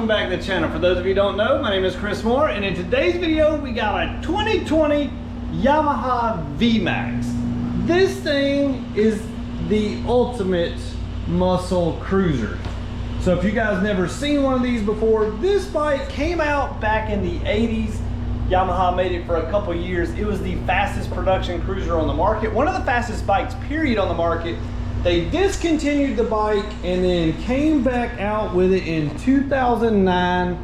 welcome back to the channel. For those of you who don't know, my name is Chris Moore, and in today's video we got a 2020 Yamaha VMAX. This thing is the ultimate muscle cruiser. So if you guys never seen one of these before, this bike came out back in the 80s. Yamaha made it for a couple years. It was the fastest production cruiser on the market, one of the fastest bikes period on the market. They discontinued the bike and then came back out with it in 2009,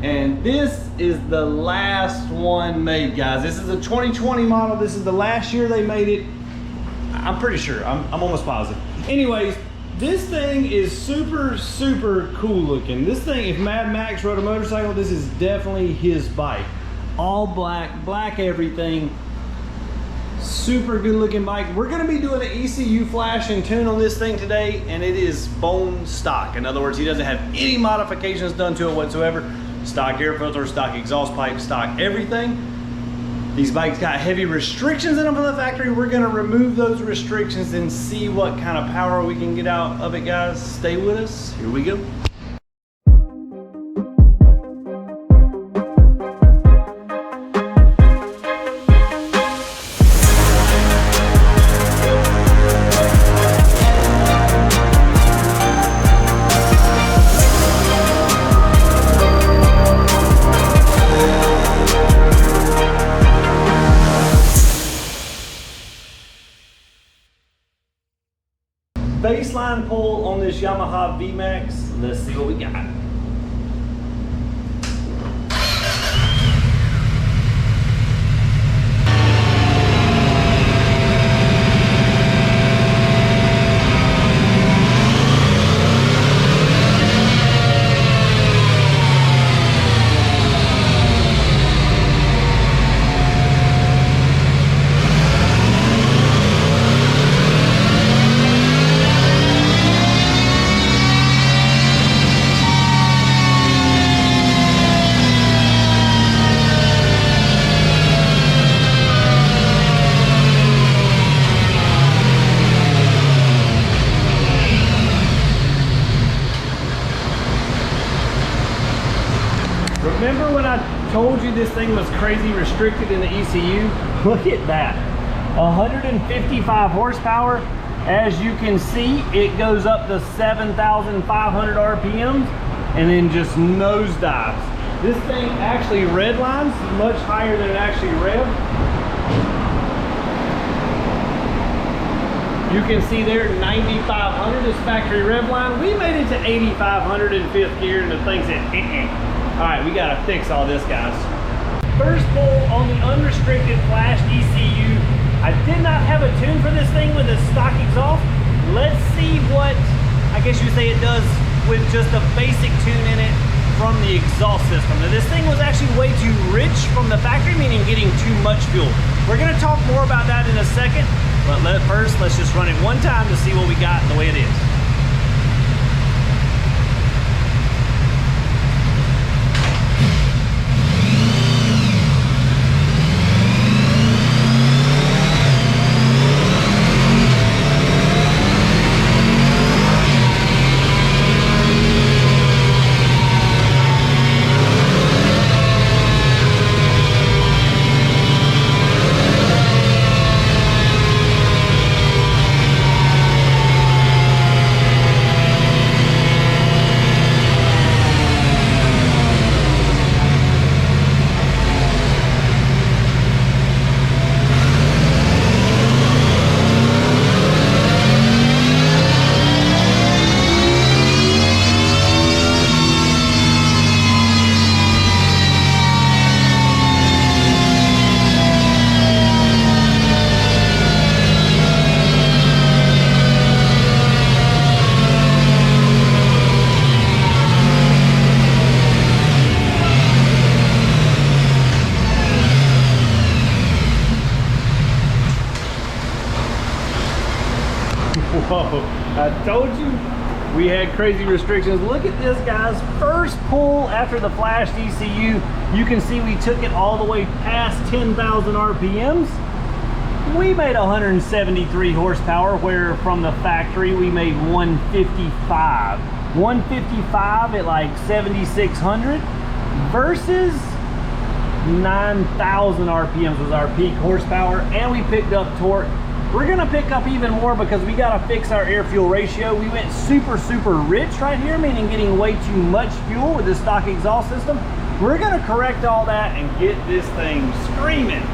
and this is the last one made, guys. This is a 2020 model. This is the last year they made it. I'm pretty sure, I'm almost positive. Anyways, this thing is super cool looking. This thing, if Mad Max rode a motorcycle, this is definitely his bike. All black everything. Super good looking bike. We're going to be doing an ECU Flash and tune on this thing today, and it is bone stock. In other words, he doesn't have any modifications done to it whatsoever. Stock air filter, stock exhaust pipe, stock everything. These bikes got heavy restrictions in them from the factory. We're going to remove those restrictions and see what kind of power we can get out of it, guys. Stay with us. Here we go. Baseline pull on this Yamaha VMAX. Let's see what we got. Remember when I told you this thing was crazy restricted in the ECU? Look at that. 155 horsepower. As you can see, it goes up to 7,500 RPMs and then just nosedives. This thing actually redlines much higher than it actually revved. You can see there 9,500 is factory rev line. We made it to 8,500 in fifth gear, and the thing said, All right, we gotta fix all this, guys. First pull on the unrestricted Flashed ECU. I did not have a tune for this thing with a stock exhaust. Let's see what, I guess you say it does with just a basic tune in it from the exhaust system. Now this thing was actually way too rich from the factory, meaning getting too much fuel. We're gonna talk more about that in a second, but first, let's just run it one time to see what we got the way it is. Whoa, I told you we had crazy restrictions. Look at this, guys. First pull after the Flashed ECU. You can see we took it all the way past 10,000 RPMs. We made 173 horsepower, where from the factory we made 155. 155 at like 7,600 versus 9,000 RPMs was our peak horsepower, and we picked up torque. We're gonna pick up even more because we gotta fix our air-fuel ratio. We went super rich right here, meaning getting way too much fuel with the stock exhaust system. We're gonna correct all that and get this thing screaming.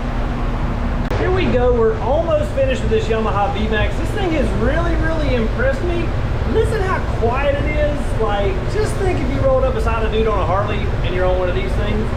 Here we go, we're almost finished with this Yamaha VMAX. This thing has really impressed me. Listen how quiet it is. Like, just think if you rolled up beside a dude on a Harley and you're on one of these things.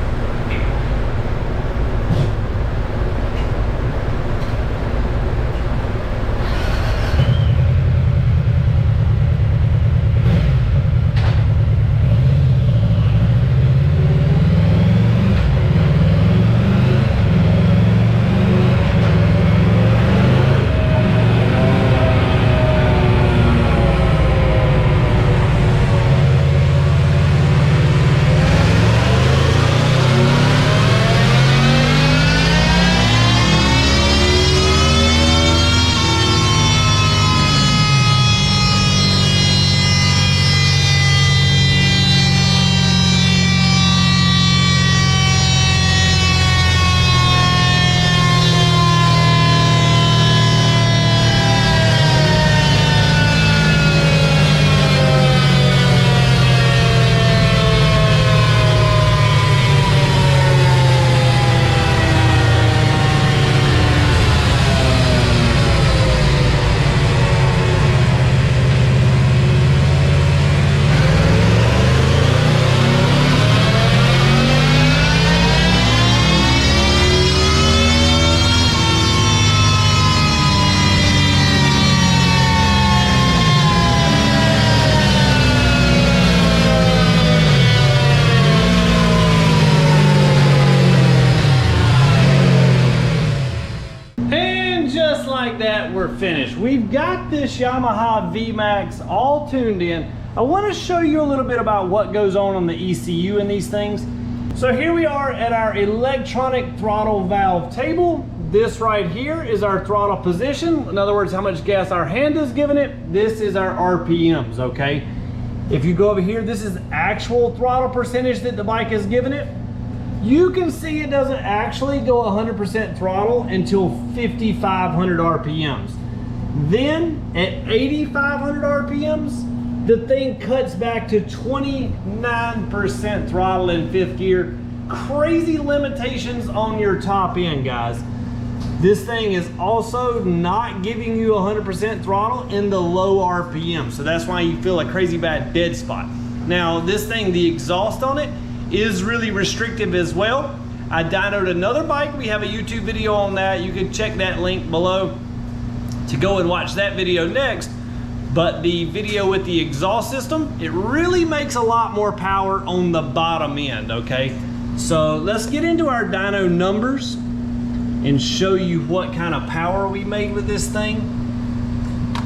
That we're finished. We've got this Yamaha VMAX all tuned in. I want to show you a little bit about what goes on the ECU in these things. So here we are at our electronic throttle valve table. This right here is our throttle position. In other words, how much gas our hand is giving it. This is our RPMs, okay? If you go over here, this is actual throttle percentage that the bike is giving it. You can see it doesn't actually go 100% throttle until 5,500 RPMs. Then at 8,500 RPMs, the thing cuts back to 29% throttle in fifth gear. Crazy limitations on your top end, guys. This thing is also not giving you 100% throttle in the low RPM. So that's why you feel a crazy bad dead spot. Now this thing, the exhaust on it, is really restrictive as well. I dynoed another bike. We have a YouTube video on that. You can check that link below to go and watch that video next. But the video with the exhaust system, it really makes a lot more power on the bottom end, okay? So let's get into our dyno numbers and show you what kind of power we made with this thing.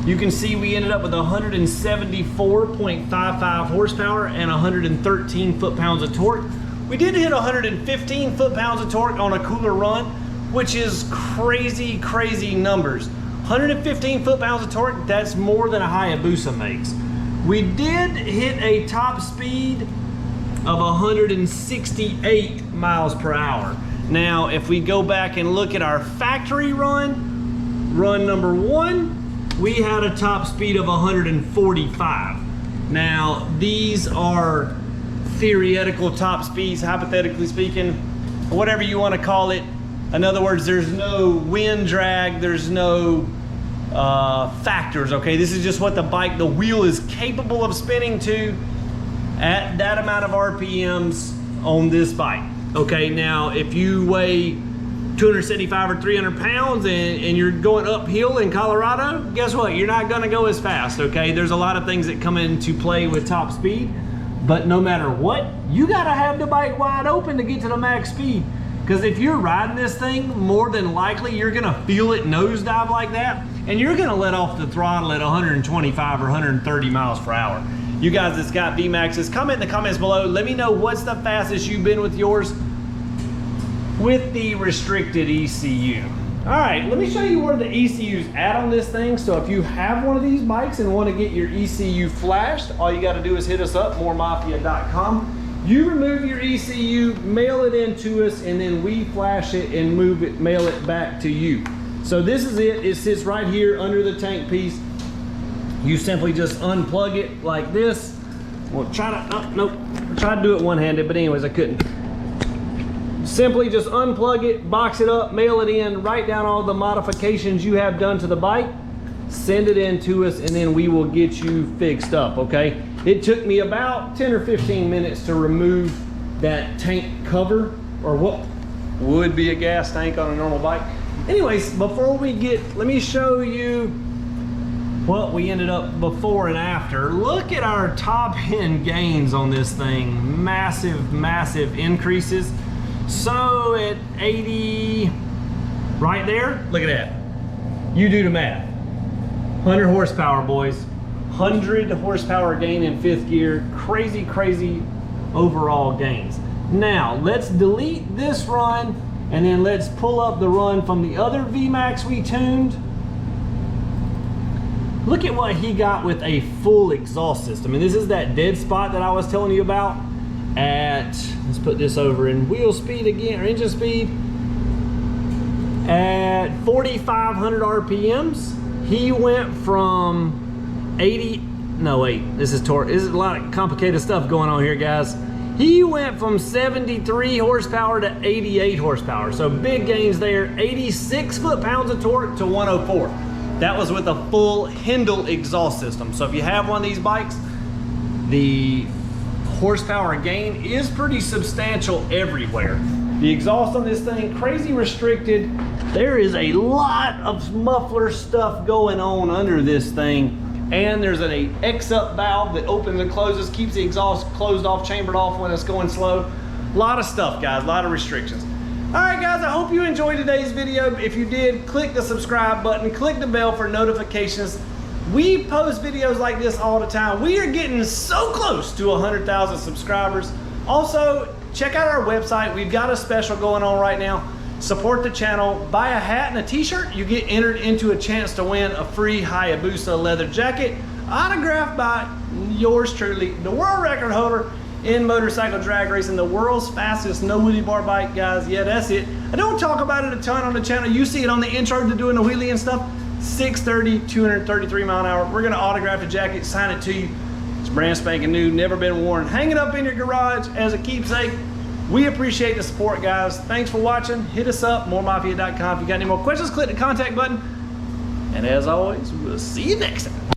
You can see we ended up with 174.55 horsepower and 113 foot-pounds of torque. We did hit 115 foot-pounds of torque on a cooler run, which is crazy numbers. 115 foot-pounds of torque, that's more than a Hayabusa makes. We did hit a top speed of 168 miles per hour. Now, if we go back and look at our factory run number 1, we had a top speed of 145. Now, these are theoretical top speeds, hypothetically speaking, whatever you want to call it. In other words, there's no wind drag, there's no factors, okay? This is just what the wheel is capable of spinning to at that amount of RPMs on this bike. Okay, now if you weigh 275 or 300 pounds and you're going uphill in Colorado, guess what? You're not gonna go as fast, okay? There's a lot of things that come into play with top speed, but no matter what, you gotta have the bike wide open to get to the max speed. Because if you're riding this thing, more than likely you're gonna feel it nosedive like that, and you're gonna let off the throttle at 125 or 130 miles per hour. You guys that's got VMAXs, comment in the comments below. Let me know what's the fastest you've been with yours with the restricted ECU. All right, let me show you where the ECU's at on this thing. So if you have one of these bikes and want to get your ECU flashed, all you got to do is hit us up, mooremafia.com. You remove your ECU, mail it in to us, and then we flash it and mail it back to you. So this is it. It sits right here under the tank piece. You simply just unplug it like this. We'll try to, oh, nope. I tried to do it one-handed, but anyways, I couldn't. Simply just unplug it, box it up, mail it in, write down all the modifications you have done to the bike, send it in to us, and then we will get you fixed up, okay? It took me about 10 or 15 minutes to remove that tank cover, or what would be a gas tank on a normal bike. Anyways, before we get, let me show you what we ended up before and after. Look at our top end gains on this thing. Massive, massive increases. So at 80, right there, look at that. You do the math. 100 horsepower, boys. 100 horsepower gain in 5th gear. Crazy, crazy overall gains. Now, let's delete this run, and then let's pull up the run from the other VMAX we tuned. Look at what he got with a full exhaust system. And this is that dead spot that I was telling you about. At, let's put this over in wheel speed again, or engine speed. At 4,500 RPMs, he went from 80, no wait, this is torque. This is a lot of complicated stuff going on here, guys. He went from 73 horsepower to 88 horsepower. So big gains there. 86 foot-pounds of torque to 104. That was with a full Hindle exhaust system. So if you have one of these bikes, the horsepower gain is pretty substantial everywhere. The exhaust on this thing, crazy restricted. There is a lot of muffler stuff going on under this thing. And there's an X-up valve that opens and closes, keeps the exhaust closed off, chambered off when it's going slow. A lot of stuff, guys, a lot of restrictions. All right, guys, I hope you enjoyed today's video. If you did, click the subscribe button, click the bell for notifications. We post videos like this all the time. We are getting so close to 100,000 subscribers. Also, check out our website. We've got a special going on right now. Support the channel, buy a hat and a t-shirt. You get entered into a chance to win a free Hayabusa leather jacket, autographed by yours truly, the world record holder in motorcycle drag racing, the world's fastest no wheelie bar bike, guys. Yeah, that's it. I don't talk about it a ton on the channel. You see it on the intro to doing the wheelie and stuff. 630, 233 mile an hour. We're gonna autograph the jacket, sign it to you. It's brand spanking new, never been worn. Hang it up in your garage as a keepsake. We appreciate the support, guys. Thanks for watching. Hit us up, mooremafia.com. If you got any more questions, click the contact button. And as always, we'll see you next time.